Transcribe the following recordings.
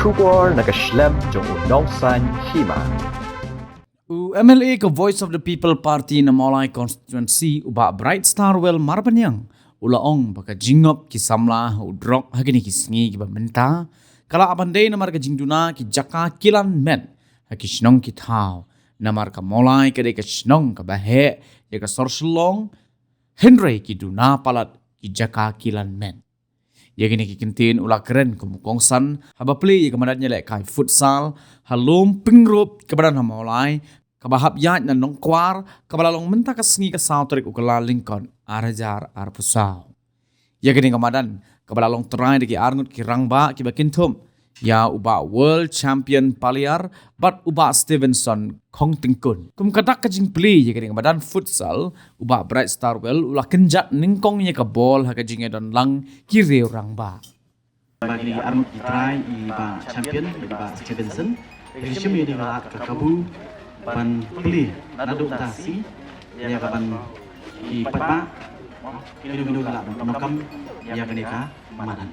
Shubor nag-shlem jong unongsan hima. MLA ke Voice of the People Party na Molai Constituency uba Bright Star Well Marbanyang ulaong baka jingop ki samla udrok hagini kisngi ki bamenta kala abandai na marga jingduna ki jaka kilan men haki shnong ki thao na marka Molai ka ka shnong ka bahe ya ka sorslong Henry ki duna palat ki jaka kilan men. Ya gini kikintin ula keren kumukongsan haba play ya kamadatnya lek kai futsal halum pingrup kebadan hamolai kabahap yat na nongkwar kabalalong menta kasngi ka sautrik ukala Lincoln arajar arpusau. Ya gini kamadan kabalalong terai deki arngut ki rangba ki bakintum ya uba world champion paliar bat uba Stevenson kong tingkun. Kum katak kajing play ya gini kamadan futsal uba Bright Star Well ula kenjat ningkong ya ka bol hakajing edon lang ki reu rangba. Bagi armut itrai iba champion iba Stevenson Rishim ini galat ke kabu ban pilih nadu tasi ya kapan i papa minum galat penokam ya kenika madan.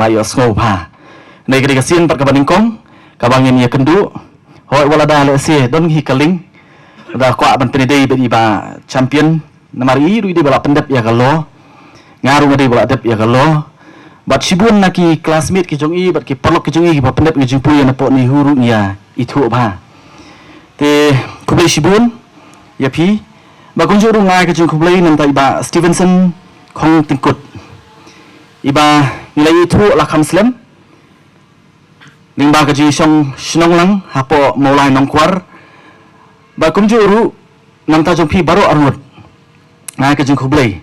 ngelayo snow pa nei kri kasin pat kabaning kong kabangin ya kendu hoi wala da le se don hi kaling da kwa ban pede be ba champion namari ru di bala pendep ya kalo ngaru ngadi bala dep ya kalo bat sibun naki classmate ki jong i bat ki polok ki jong i ki ba pendep ki jing pu ya na po ni huru ya itu ba te kublai sibun ya pi ba kong juru ngai ka jing kublai nam ta iba Stevenson khong tingkut iba nilai itu la kam slam ning ba ka jing song shnong lang hapo mulai nong kwar ba kong juru nam ta jong pi baru arut ngai ka jing kublai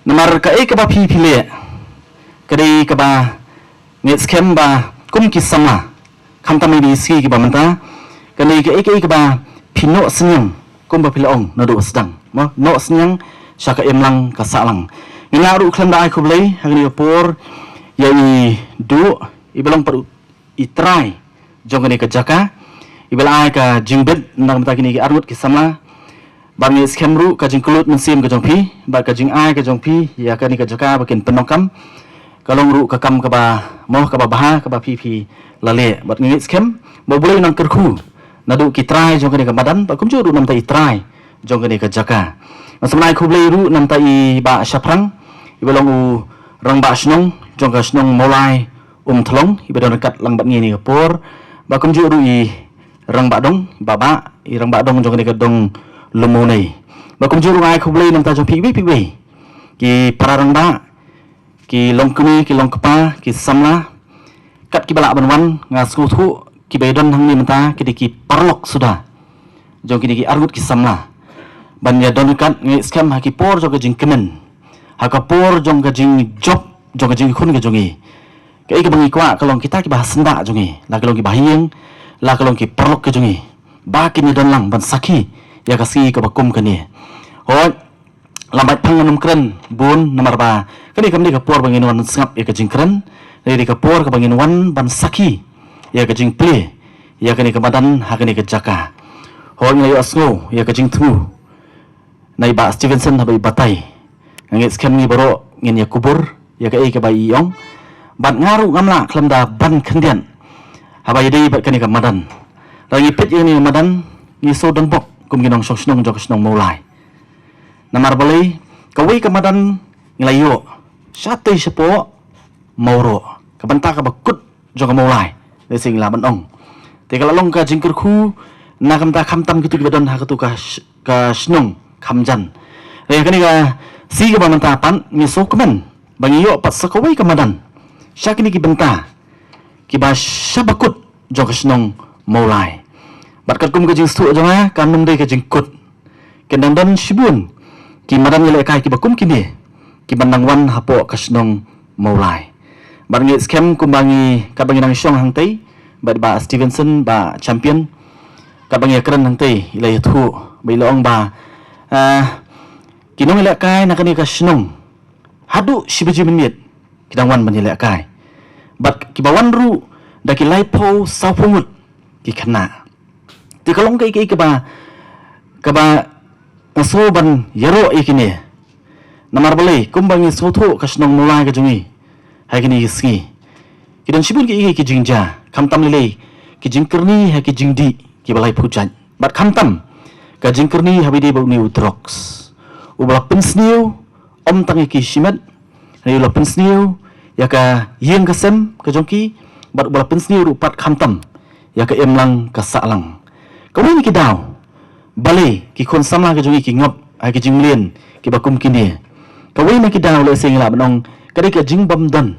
namar ka e ka ba pi le kadi ka ba nget skem ba kum ki sama kam ta mi si ki ba manta kani ka e ka ba pino senyang kum ba pilong no do sedang mo no senyang syaka emlang ka salang nginaru klam da ai kublai hagni por ya i du i belong per i try jong ni ka jaka i belai ka jingbet nang ta kini armut ki sama bangi skemru ka jing kulut mensim ka jong pi ba ka jing ai ka jong pi ya ka ni ka jaka bakin penokam kalong ru ka kam ka ba mo ka ba baha ka ba pi lale bat ngi skem bo boleh nang kerku nadu ki try jong ni ka badan ba kum juru nam ta i try jong ni ka jaka masamnai ku boleh ru nam ta i ba shaprang i belong u rang ba snong jong ka snong molai thlong i bedon kat lang bat ngi ni ka por ba kum juru i rang ba dong baba i rang ba dong jong ni ka dong lumo nei ba kum juru ngai ku boleh nam ta jong pi ki pararang ba ki long kuni ki long kapa ki samla kat ki balak banwan ngasku thu ki bedon hang ni menta ki parlok sudah jong ki argut ki samla ban ya don kat ngi scam ha ki por jong ka jing kenen ha ka por jong ka jing job jong ka jing khun ka jongi ka ik bangi kwa kalong kita ki bahas nda jongi la kalong ki bahieng la kalong ki parlok ka jongi ba ki ni don lang ban sakhi ya ka si ka bakum ka ni hoi lambat panganum keren bun nomor ba kani kam ni ka por bangin wan sngap ya ka jing keren ni ka por ka bangin wan ban sakhi ya ka jing ple ya kani ka badan ha kani ka jaka hoi ngai asngo ya ka jing thu nai ba Stevenson ha bai batai ngai skam ni baro ngin ya kubur ya ka e ka bai yong ban ngaru ngamla klamda ban khendian ha bai dei ba kani ka madan rangi pet ni madan ni so dong bok kum ginong sok snong jok snong mulai namar balai kawai kamadan ngelayo sate sepo mauro kabanta ka bakut jong mulai le sing la ban ong te kala long ka jingkur khu na kamta khamtam gitu ki badon ha ka tu ka snong khamjan le kani ka si ka banta pan ni so kaman bangiyo pat sa kawai kamadan syakini ki benta ki ba shabakut jong snong mulai bat kat kum ka jing stu jong ka num de ka jingkut kendang dan shibun ki madan le kai ki bakum kini ki bandang wan hapo kasnong maulai bangi scam kumbangi ka bangi nang syong hang tei ba Stevenson ba champion ka bangi keren hang tei ilai thu bai long ba kinong le kai na kani kasnong hadu shibiji minit kidang wan ban le kai bat ki bawan ru da ki lai po sau pungut ki khana ti kalong kai ka ba so ban yaro ikini namar balai kumbangi sotho kasnong mulai ka jungi hai kini ski kidan sibun ki jingja kamtam lele ki jingkerni ha ki jingdi ki balai pujan bat kamtam ka jingkerni habidi bau ni utrox ubala pensniu om tangi ki shimat ni ubala pensniu ya ka yeng kasem ka jongki bat ubala pensniu rupat kamtam ya ka emlang ka salang kawai ni ki daw balai ki kon samla ka jungi ki ngop ai ki jinglien ki bakum kini kawai na ki daw le sing la banong kadi ka jing bam don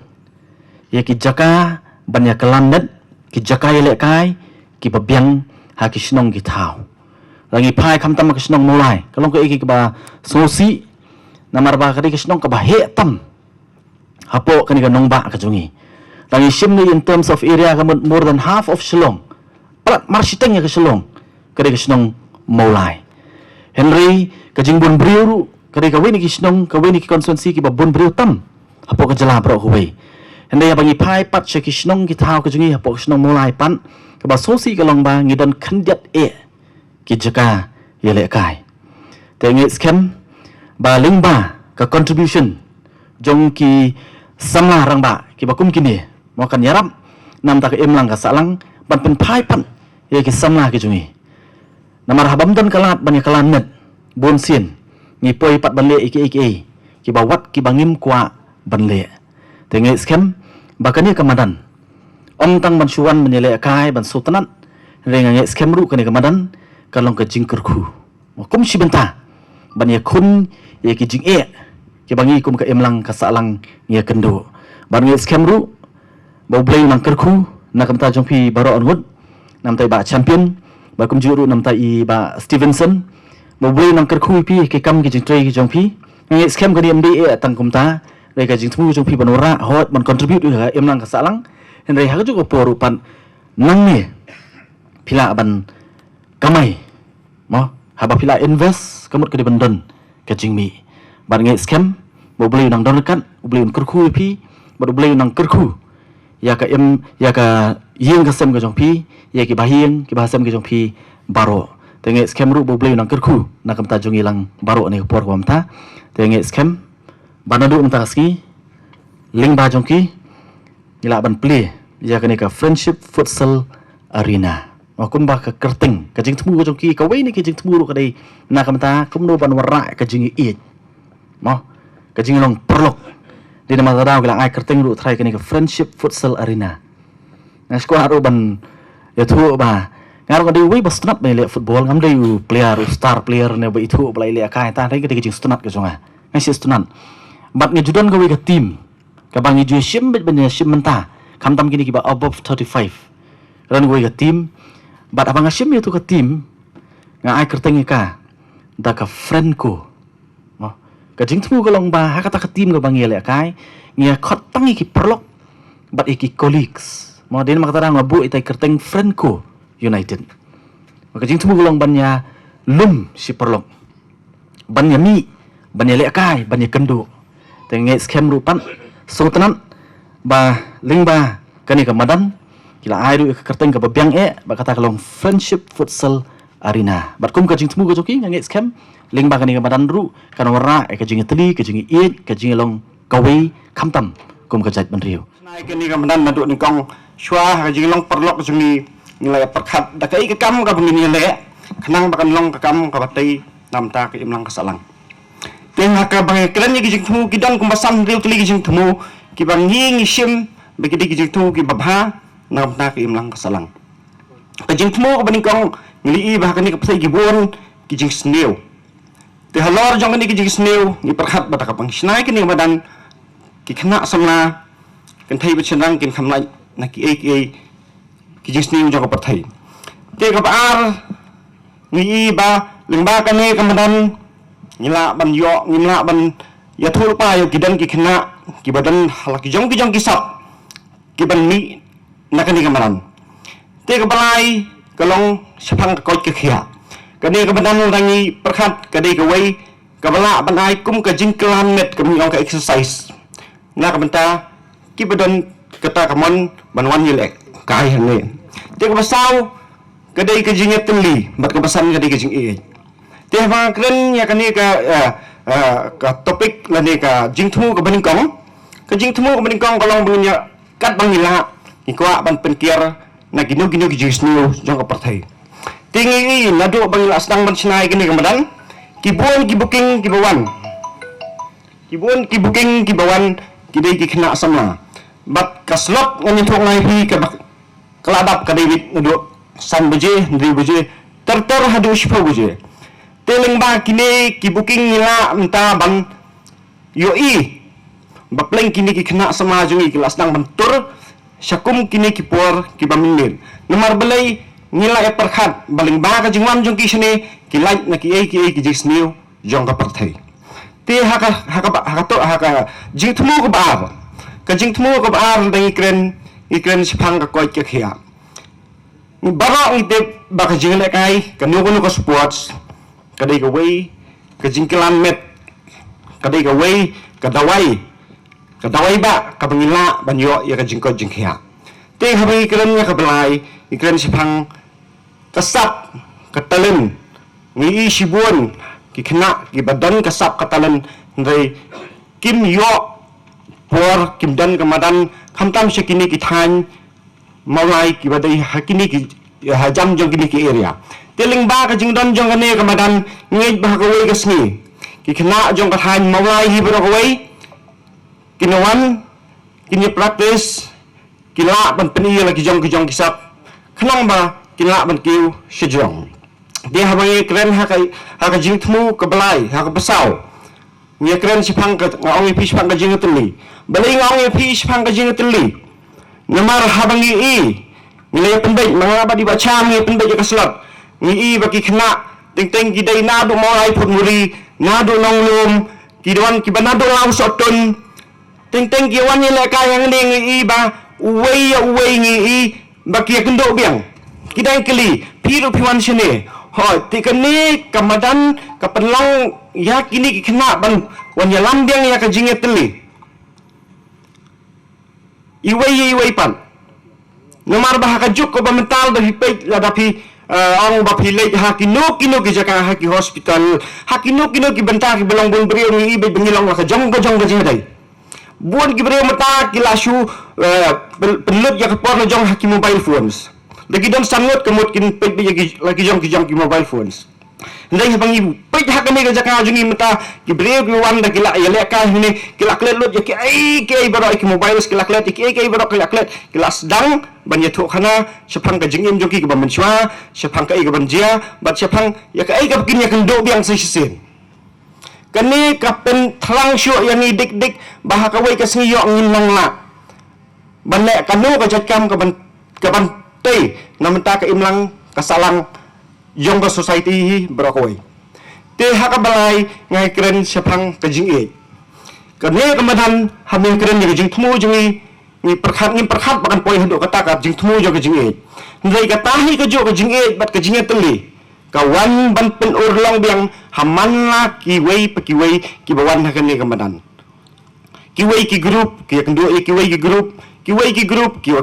ya ki jaka banya kalandet ki jaka le kai ki babyang ha ki snong ki thau langi phai kham tam ka snong mulai kalong ka ki ba sosi namar ba kadi ka snong ka ba he tam hapo kani ka nong ba ka jungi langi shimni in terms of area ka more than half of Shillong palat marsiteng ya ka Shillong kadi ka snong maulai Henry kajing bun briu kari kawai ni kisnong kawai ni konstituensi ki babun briu tam hapo ka jala bro kawai Henry abangi pai pat she kisnong ki thau ka jungi hapo kisnong maulai pan ka ba sosi ka long ba ngidon khandiat e ki jaka yele kai te ngi scam ba ling ba ka contribution jong ki samla rang ba ki bakum kini mo kan yarap nam ta ka imlang ka salang ban pen phai pan ye ki samla ki jungi namar habam dan kalat ban kalan net bon sin ni poi pat ban le iki ki bawat ki bangim kwa ban le tenge scam bakani kamadan om tang ban suan menile kai ban sultanat renga nge scam ru kani kamadan kalong ka jingker khu kum si benta ban ye kun ye ki jing ki bangi kum ka emlang ka salang ye kendo ban nge scam ru bau blay nang kerku nak kamta jongpi baro onwud nam tai ba champion ba kum juru nam tai ba Stevenson bau blay nang kerku pi ke kam ki jingtrei ki jongpi nge scam ka diam de tang kumta re ka jingtmu jongpi banora hot ban contribute ka emlang ka salang henry ha ju ko porupan nang ni pila ban kamai mo haba pila invest kamut ke di bandon ke jingmi ban nge scam bau blay nang don kan blay kerku pi ba blay nang kerku ya ka yeng ka sem ka jongpi ya ki bahing ki bahasem ki jongpi baro tenge scam ru bo blay nang kerku nak kamta jongi lang baro ni por ko amta tenge scam banadu amta ski ling ba jongki ila ban play ya ka ni ka friendship futsal arena makum ba ka kerting ka jing tmu ka jongki ka wei ni ki jing tmu ru ka dei nak kamta kum no ban wara ka jingi i mo ka jing long perlok di nama tadau kilang ai kerting ru try kini ke friendship futsal arena na squad ru ban ya thu ba ngar ko di wi bas tunap le football ngam dei player star player ne ba itu balai le kai ta dei ke jing stunat ke songa ngai si stunat bat nge judan ko wi ke team ka bangi ju sim bet ben sim menta kam tam kini ki ba above 35 ran wi ke team bat abang sim itu ke team nga ai kerting ka da ka friend ko ka jing tmu ko long ba ha kata ka team ko bangi le kai ngia khot tangi ki perlok bat iki colleagues mo den mak tarang bu itai kerteng friend ko united ka jing tmu ko long banya lum si perlok banya mi banya le kai banya kendo tenge scam rupan sultanan ba ling ba kani ka madan kila ai ru kerteng ka babyang ba kata ka long friendship futsal arena bat kum ka jing tmu ko joki nge scam ling ba kani ka madan ru kan warna ka jingi teli ka jingi ka jingi long kawei kamtam kum ka jat ban riu nai kani ka madan madu ni kong shwa ka jingi long perlok jingi nilai perkhat da kai ka kam ka bungini le khanang ba kan long ka kam ka batai nam ta ka imlang ka salang teng ka bang kran ni jing thu ki dan kum basam riu teli jing thu ki bang ngi sim be ki jing thu ki babha nam ta ka imlang ka salang ka jing thu ka bani kong nili ba kani ka psai ki bon ki jing sneu te halor jong ni ki jing sneu ni perkhat ba ta ka bang snai kini badan ki khna samla kan thai ba chenrang kin khamlai na ki ki jing sneu jong ka pathai te ka ar ni ba ling ba kani ka madan ngila ban yo ngila ban ya thul pa yo ki dan ki khna ki badan halak ki jong ki sap ki ban mi na kani ka madan te ka balai kalong sepang ka koi ka khia kani ka badan rangi perkhat kadi ka wei ka bala ban ai kum ka jingklan met ka mi ka exercise na ka banta ki badan kata ka mon ban wan yelek ka ai hane te ka basau kadi ka jinget teli bat ka basan kadi ka jing te ba kren ya kani ka topik lani ka jingthu ka baning kong ka jingthu ka baning kong kalong bunya kat bangila ikwa ban penkiar na ginu ki jisnu jong ka parthai tingi nadu bangila asdang ban sinai kini kamadan kibuan ki booking ki bawan ki dei ki khna samla bat kaslop ngani thok ngai hi ka keladap ka david nadu san baje ndri baje ter hadu shpo baje teling ba kini ki booking nila mta ban yoi bapleng kini ki khna sama jungi ki lasdang ban tur syakum kini ki por ki baminil nomor belai nila e perkhat baling ba ka jingwan jong ki sini ki like na ki jisniu jong ka parthai te haka jingthmu ko ba ka jingthmu ko ba dang ikren sipang ka koi ke khia bara ite ba ka jingle kai ka no ko sports ka dei ka wei ka jingklan met ka dei ka wei ka dawai ba ka bangila banyo ya ka jingko jingkhia te habi ikren ya ka belai ikren sipang kasap katalen ngi sibun ki khna ki badan kasap katalen ndai kim yo por kim dan kamadan Kamtam siya kini kitan maulai ki badai hakini ki hajam jong kini ki area. Teling ba ka jing don jong kane kamadan ngej ba ka wei kasni. Ki kena jong katan maulai hi bro wei. Kinawan kini practice kila ban peni lagi jong kisap. Kenang ba kila ban kiu sejong. Dia habangi keren haka jing temu ke belai haka besau. Nia keren sipang ke ngaongi pi sipang ke jing teli. Balai ngaongi pi sipang ke jing teli. Namar habangi i. Nilai pendek mengapa dibaca ni pendek ke selat. Ni i bagi kena ting gidai nadu mulai pun muri nadu nonglum kiduan kibanadu lau sotun ting kiwan ni leka yang ni i ba uwei ni i bagi kendo biang kidai keli piru piwan sini hoi tikani kamadan kapenlang ya kini kena ban wan ya lambiang ya kajinget teli iwei pan nomar bah kajuk ko mental dah hipait ladapi orang bapi lek hakino kino ki jaka haki hospital hakino ki bentar ki belong bun beriu ni ibe bengilong la jong ka jingdai buan ki beriu mata ki lasu pelut ya kapor na jong haki mobile phones lagi don sangot kemut kin pet lagi jong ki mobile phones ndai habang ibu pet hakane ka jaka jungi mata ki beriu ki wan da ki la ya lek ka ni ki la klet lut ya ki ai ki baro ki mobile ki la klet ki baro ki la klet ki la sedang banyak tu khana sepang ka jingim joki ka bamanchwa sepang ka ai ka banjia bat sepang ya ka ai ka begini kan do biang sisen kani ka pen thlang syo yang ni dik bah ka wei ka singi yo ngin nang la banne kanu ka jatkam ka ban tei namenta ka imlang ka salang yong ka society hi brokoi te ha ka balai ngai kren sepang ka jing e kani ka madan hamin kren ni jing thmu jingi ni perkhat bakan poi hendak kata ka jing thmu jo ka jing e ndai ka tahi ka jo ka jing e bat ka jing e teli kawan ban pen urlong biang hamanla ki wei ki bawan ha kan ni ka madan ki wei ki group ki kan dua ki wei ki group ki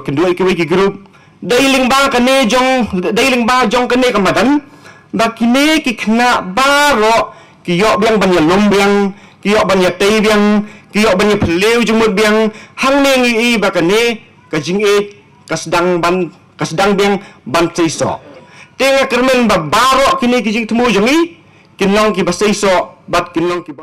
kan dua ki wei ki group dailing ba jong kan ni ka madan ba kini ki kena baro ki yo biang ban ya lom biang ki yo ban ya tei biang ki yo ban ya peleu jumut biang hang ne ngi i ba kan ni ka jing e ka sedang biang ban seiso tenga kermen ba baro kini ki jing temu jongi kinlong ki ba seiso bat kinlong ki ba